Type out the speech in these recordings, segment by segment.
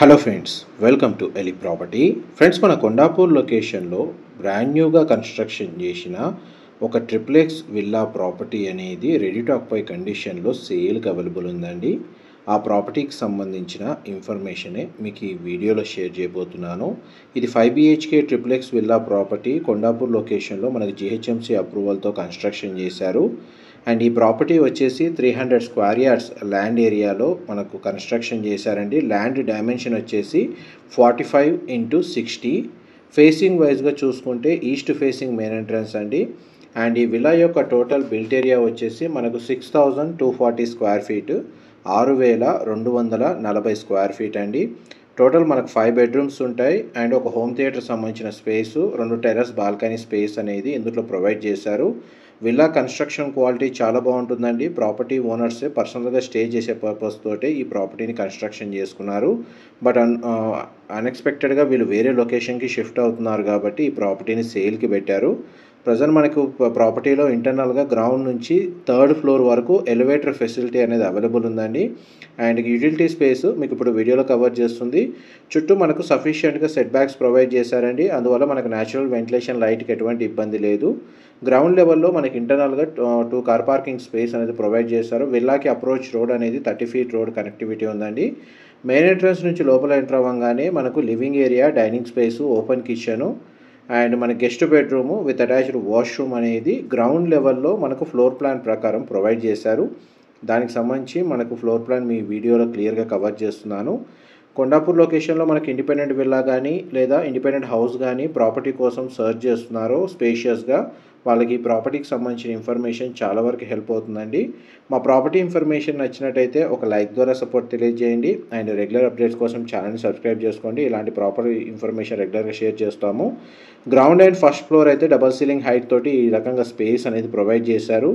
Hello friends, welcome to ఎలి property. Friends, మన కొండాపూర్ లొకేషన్లో బ్రాండ్ న్యూగా కన్స్ట్రక్షన్ చేసిన ఒక ట్రిప్లెక్స్ విల్లా ప్రాపర్టీ అనేది రెడీ టు ఆక్యుపై కండిషన్లో సేల్కి అవైలబుల్ ఉందండి. ఆ ప్రాపర్టీకి సంబంధించిన ఇన్ఫర్మేషనే మీకు ఈ వీడియోలో షేర్ చేయబోతున్నాను. ఇది 5 BHK triplex villa property Kondapur లొకేషన్లో మనకి GHMC అప్రూవల్తో కన్స్ట్రక్షన్ చేశారు. అండ్ ఈ ప్రాపర్టీ వచ్చేసి 300 స్క్వేర్ యార్డ్స్ ల్యాండ్ ఏరియాలో మనకు కన్స్ట్రక్షన్ చేశారండి. ల్యాండ్ డైమెన్షన్ వచ్చేసి 45x60. ఫేసింగ్ వైజ్గా చూసుకుంటే ఈస్ట్ ఫేసింగ్ మెయిన్ ఎంట్రన్స్ అండి. అండ్ ఈ విలా యొక్క టోటల్ బిల్ట్ ఏరియా వచ్చేసి మనకు 6240 స్క్వేర్ ఫీట్, 6240 స్క్వేర్ ఫీట్ అండి. టోటల్ మనకు 5 బెడ్రూమ్స్ ఉంటాయి అండ్ ఒక హోమ్ థియేటర్ సంబంధించిన స్పేసు, 2 టెర్రస్ బాల్కనీ స్పేస్ అనేది ఇందులో ప్రొవైడ్ చేశారు. విల్లా కన్స్ట్రక్షన్ క్వాలిటీ చాలా బాగుంటుందండి. ప్రాపర్టీ ఓనర్సే పర్సనల్గా స్టే చేసే పర్పస్ తోటే ఈ ప్రాపర్టీని కన్స్ట్రక్షన్ చేసుకున్నారు. బట్ అన్ఎక్స్పెక్టెడ్గా వీళ్ళు వేరే లొకేషన్కి షిఫ్ట్ అవుతున్నారు కాబట్టి ఈ ప్రాపర్టీని సేల్కి పెట్టారు. ప్రజెంట్ మనకు ప్రాపర్టీలో ఇంటర్నల్గా గ్రౌండ్ నుంచి 3rd ఫ్లోర్ వరకు ఎలివేటర్ ఫెసిలిటీ అనేది అవైలబుల్ ఉందండి. అండ్ యూటిలిటీ స్పేస్ మీకు ఇప్పుడు వీడియోలో కవర్ చేస్తుంది. చుట్టూ మనకు సఫిషియెంట్గా సెట్ బ్యాక్స్ ప్రొవైడ్ చేశారండి. అందువల్ల మనకు న్యాచురల్ వెంటిలేషన్ లైట్కి ఎటువంటి ఇబ్బంది లేదు. గ్రౌండ్ లెవెల్లో మనకి ఇంటర్నల్గా 2 కార్ పార్కింగ్ స్పేస్ అనేది ప్రొవైడ్ చేశారు. విల్లాకి అప్రోచ్ రోడ్ అనేది 30 ఫీట్ రోడ్ కనెక్టివిటీ ఉందండి. మెయిన్ ఎంట్రన్స్ నుంచి లోపల ఎంటర్ అవ్వగానే మనకు living area, dining space, open kitchen and మన guest bedroom with attached washroom అనేది గ్రౌండ్ లెవెల్లో మనకు ఫ్లోర్ ప్లాన్ ప్రకారం ప్రొవైడ్ చేశారు. దానికి సంబంధించి మనకు ఫ్లోర్ ప్లాన్ మీ వీడియోలో క్లియర్గా కవర్ చేస్తున్నాను. కొండాపూర్ లొకేషన్లో మనకి ఇండిపెండెంట్ విల్లా కానీ లేదా ఇండిపెండెంట్ హౌస్ కానీ ప్రాపర్టీ కోసం సర్చ్ చేస్తున్నారో స్పేషియస్గా, వాళ్ళకి ఈ ప్రాపర్టీకి సంబంధించిన ఇన్ఫర్మేషన్ చాలా వరకు హెల్ప్ అవుతుందండి. మా ప్రాపర్టీ ఇన్ఫర్మేషన్ నచ్చినట్టయితే ఒక లైక్ ద్వారా సపోర్ట్ తెలియజేయండి. అండ్ రెగ్యులర్ అప్డేట్స్ కోసం ఛానల్ని సబ్స్క్రైబ్ చేసుకోండి. ఇలాంటి ప్రాపర్టీ ఇన్ఫర్మేషన్ రెగ్యులర్గా షేర్ చేస్తాము. గ్రౌండ్ అండ్ ఫస్ట్ ఫ్లోర్ అయితే డబల్ సీలింగ్ హైట్ తోటి ఈ రకంగా స్పేస్ అనేది ప్రొవైడ్ చేశారు.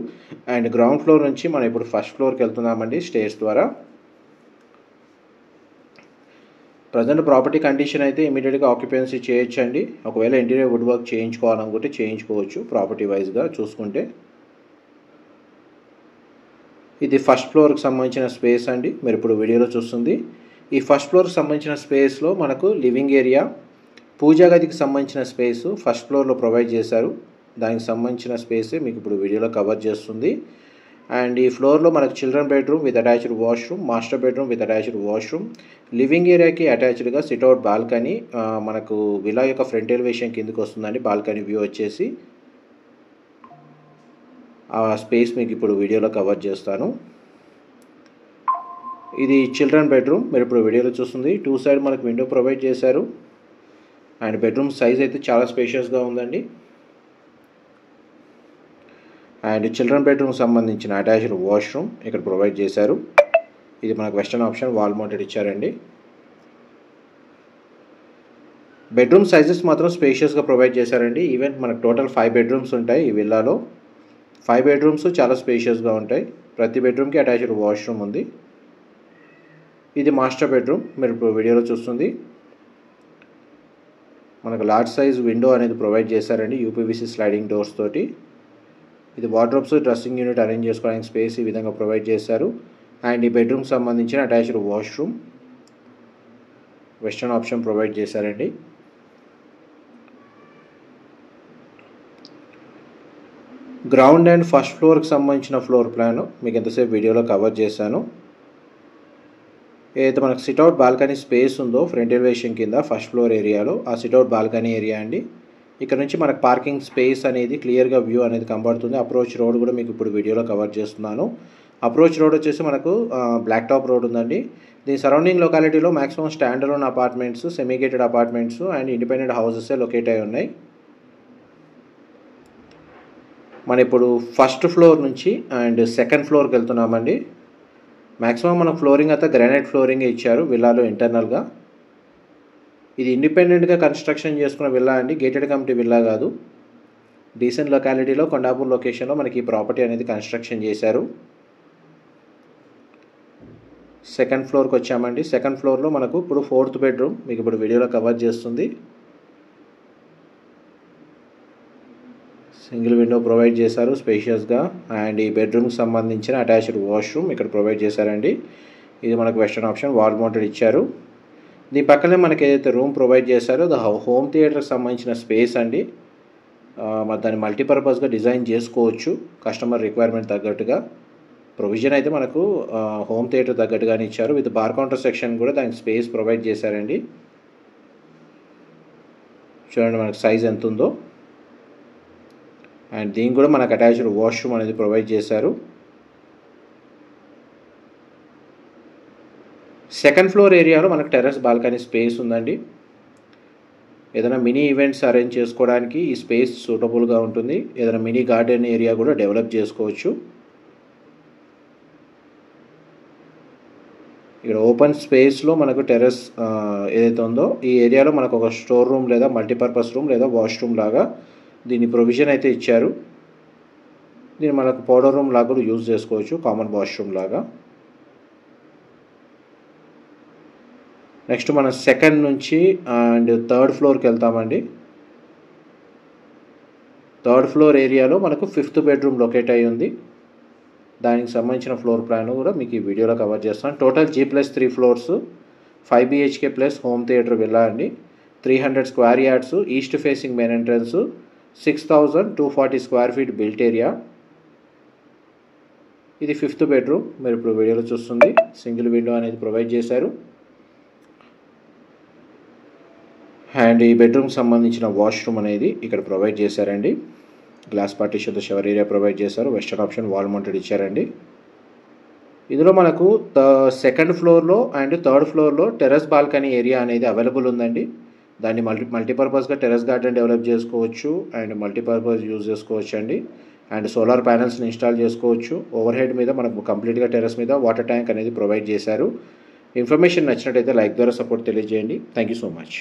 అండ్ గ్రౌండ్ ఫ్లోర్ నుంచి మనం ఇప్పుడు ఫస్ట్ ఫ్లోర్కి వెళ్తున్నామండి స్టేర్స్ ద్వారా. ప్రజెంట్ ప్రాపర్టీ కండిషన్ అయితే ఇమీడియట్గా ఆక్యుపెన్సీ చేయొచ్చండి. ఒకవేళ ఇంటీరియర్ వుడ్ వర్క్ చేయించుకోవాలనుకుంటే చేయించుకోవచ్చు. ప్రాపర్టీ వైజ్గా చూసుకుంటే ఇది ఫస్ట్ ఫ్లోర్కి సంబంధించిన స్పేస్ అండి. మీరు ఇప్పుడు వీడియోలో చూస్తుంది ఈ ఫస్ట్ ఫ్లోర్కి సంబంధించిన స్పేస్లో మనకు లివింగ్ ఏరియా, పూజా గదికి సంబంధించిన స్పేసు ఫస్ట్ ఫ్లోర్లో ప్రొవైడ్ చేశారు. దానికి సంబంధించిన స్పేసే మీకు ఇప్పుడు వీడియోలో కవర్ చేస్తుంది. అండ్ ఈ ఫ్లోర్లో మనకు children bedroom with attached washroom, master bedroom with attached washroom, living ఏరియాకి అటాచ్డ్గా సిట్అవుట్ బాల్కనీ, మనకు విలా యొక్క ఫ్రంట్ ఎలివేషన్ కిందకి వస్తుందండి. బాల్కనీ వ్యూ వచ్చేసి ఆ స్పేస్ మీకు ఇప్పుడు వీడియోలో కవర్ చేస్తాను. ఇది చిల్డ్రన్ బెడ్రూమ్, మీరు ఇప్పుడు వీడియోలో చూస్తుంది. 2 సైడ్ మనకు విండో ప్రొవైడ్ చేశారు. అండ్ బెడ్రూమ్ సైజ్ అయితే చాలా స్పేషియస్గా ఉందండి. అండ్ చిల్డ్రన్ బెడ్రూమ్ సంబంధించిన అటాచ్డ్ వాష్రూమ్ ఇక్కడ ప్రొవైడ్ చేశారు. ఇది మనకు వెస్టర్న్ ఆప్షన్ వాల్ మౌంటెడ్ ఇచ్చారండి. బెడ్రూమ్ సైజెస్ మాత్రం స్పేషియస్గా ప్రొవైడ్ చేశారండి. ఈవెన్ మనకు టోటల్ 5 బెడ్రూమ్స్ ఉంటాయి ఈ విల్లాలో. 5 బెడ్రూమ్స్ చాలా స్పేషియస్గా ఉంటాయి. ప్రతి బెడ్రూమ్కి అటాచ్డ్ వాష్రూమ్ ఉంది. ఇది మాస్టర్ బెడ్రూమ్, మీరు ఇప్పుడు వీడియోలో చూస్తుంది. మనకు లార్జ్ సైజ్ విండో అనేది ప్రొవైడ్ చేశారండి UPVC స్లైడింగ్ డోర్స్ తోటి. ఇది వార్డ్రోబ్స్, డ్రెస్సింగ్ యూనిట్ అరేంజ్ చేసుకోవడానికి స్పేస్ ఈ విధంగా ప్రొవైడ్ చేశారు. అండ్ ఈ బెడ్రూమ్కి సంబంధించిన attached washroom western option provide చేశారండి. గ్రౌండ్ అండ్ ఫస్ట్ ఫ్లోర్కి సంబంధించిన ఫ్లోర్ ప్లాన్ మీకు ఎంతసేపు వీడియోలో కవర్ చేశాను. ఏదైతే మనకు సిట్అవుట్ బాల్కనీ స్పేస్ ఉందో ఫ్రంట్ ఎలివేషన్ కింద ఫస్ట్ ఫ్లోర్ ఏరియాలో, ఆ సిట్అవుట్ బాల్కనీ ఏరియా అండి. ఇక్కడ నుంచి మనకు పార్కింగ్ స్పేస్ అనేది క్లియర్గా వ్యూ అనేది కనబడుతుంది. అప్రోచ్ రోడ్ కూడా మీకు ఇప్పుడు వీడియోలో కవర్ చేస్తున్నాను. అప్రోచ్ రోడ్ వచ్చేసి మనకు బ్లాక్ టాప్ రోడ్ ఉందండి. దీని సరౌండింగ్ లొకాలిటీలో maximum stand alone apartments, semi gated apartments and independent houses locate అయి ఉన్నాయి. మనం ఇప్పుడు ఫస్ట్ ఫ్లోర్ నుంచి అండ్ సెకండ్ ఫ్లోర్కి వెళ్తున్నామండి. మ్యాక్సిమం మనకు ఫ్లోరింగ్ అయితే గ్రానైట్ ఫ్లోరింగ్ ఇచ్చారు విల్లాలో ఇంటర్నల్గా. ఇది ఇండిపెండెంట్గా కన్స్ట్రక్షన్ చేసుకున్న విల్లా అండి, గేటెడ్ కమిటీ విల్లా కాదు. డీసెంట్ లొకాలిటీలో కొండాపూర్ లొకేషన్లో మనకి ఈ ప్రాపర్టీ అనేది కన్స్ట్రక్షన్ చేశారు. సెకండ్ ఫ్లోర్కి వచ్చామండి. సెకండ్ ఫ్లోర్లో మనకు ఇప్పుడు 4th బెడ్రూమ్ మీకు ఇప్పుడు వీడియోలో కవర్ చేస్తుంది. సింగిల్ విండో ప్రొవైడ్ చేశారు స్పేషియస్గా. అండ్ ఈ బెడ్రూమ్కి సంబంధించిన అటాచ్డ్ వాష్రూమ్ ఇక్కడ ప్రొవైడ్ చేశారండి. ఇది మనకు వెస్టర్న్ ఆప్షన్ వాల్ మౌంటెడ్ ఇచ్చారు. దీని పక్కనే మనకి ఏదైతే రూమ్ ప్రొవైడ్ చేశారో అది హోమ్ థియేటర్కి సంబంధించిన స్పేస్ అండి. మరి దాన్ని మల్టీపర్పస్గా డిజైన్ చేసుకోవచ్చు కస్టమర్ రిక్వైర్మెంట్ తగ్గట్టుగా. ప్రొవిజన్ అయితే మనకు హోమ్ థియేటర్ తగ్గట్టుగానే ఇచ్చారు. విత్ బార్ కౌంటర్ సెక్షన్ కూడా దానికి స్పేస్ ప్రొవైడ్ చేశారండి. చూడండి మనకు సైజ్ ఎంత ఉందో. అండ్ దీనికి కూడా మనకు అటాచ్డ్ వాష్రూమ్ అనేది ప్రొవైడ్ చేశారు. సెకండ్ ఫ్లోర్ ఏరియాలో మనకు టెర్రస్ బాల్కనీ స్పేస్ ఉందండి. ఏదైనా మినీ ఈవెంట్స్ అరేంజ్ చేసుకోవడానికి ఈ స్పేస్ సూటబుల్గా ఉంటుంది. ఏదైనా మినీ గార్డెన్ ఏరియా కూడా డెవలప్ చేసుకోవచ్చు. ఇక్కడ ఓపెన్ స్పేస్లో మనకు టెర్రస్ ఏదైతే ఉందో ఈ ఏరియాలో మనకు ఒక స్టోర్ రూమ్ లేదా మల్టీపర్పస్ రూమ్ లేదా వాష్రూమ్ లాగా దీని ప్రొవిజన్ అయితే ఇచ్చారు. దీన్ని మనకు పౌడర్ రూమ్ లాగా కూడా యూజ్ చేసుకోవచ్చు, కామన్ వాష్రూమ్ లాగా. నెక్స్ట్ మనం సెకండ్ నుంచి అండ్ థర్డ్ ఫ్లోర్కి వెళ్తామండి. థర్డ్ ఫ్లోర్ ఏరియాలో మనకు 5th బెడ్రూమ్ లొకేట్ అయ్యి ఉంది. దానికి సంబంధించిన ఫ్లోర్ ప్లాన్ కూడా మీకు ఈ వీడియోలో కవర్ చేస్తాను. Total G+3 floors, 5 BHK plus home theatre villa అండి. 300 square yards, east facing main entrance, 6240 square feet built area. ఇది 5th బెడ్రూమ్. మీరు ఇప్పుడు వీడియోలో చూస్తుంది సింగిల్ విండో అనేది ప్రొవైడ్ చేశారు. అండ్ ఈ బెడ్రూమ్కి సంబంధించిన వాష్రూమ్ అనేది ఇక్కడ ప్రొవైడ్ చేశారండి. గ్లాస్ పార్టీషన్తో షవర్ ఏరియా ప్రొవైడ్ చేశారు. వెస్టర్న్ ఆప్షన్ వాల్ మౌంటెడ్ ఇచ్చారండి. ఇందులో మనకు సెకండ్ ఫ్లోర్లో అండ్ థర్డ్ ఫ్లోర్లో టెర్రస్ బాల్కనీ ఏరియా అనేది అవైలబుల్ ఉందండి. దాన్ని మల్టీపర్పస్గా టెర్రస్ గార్డెన్ డెవలప్ చేసుకోవచ్చు అండ్ మల్టీపర్పస్ యూజ్ చేసుకోవచ్చు అండి. అండ్ సోలార్ ప్యానల్స్ని ఇన్స్టాల్ చేసుకోవచ్చు. ఓవర్ హెడ్ మీద మనకు కంప్లీట్గా టెర్రస్ మీద వాటర్ ట్యాంక్ అనేది ప్రొవైడ్ చేశారు. ఇన్ఫర్మేషన్ నచ్చినట్టయితే లైక్ ద్వారా సపోర్ట్ తెలియజేయండి. Thank you so much.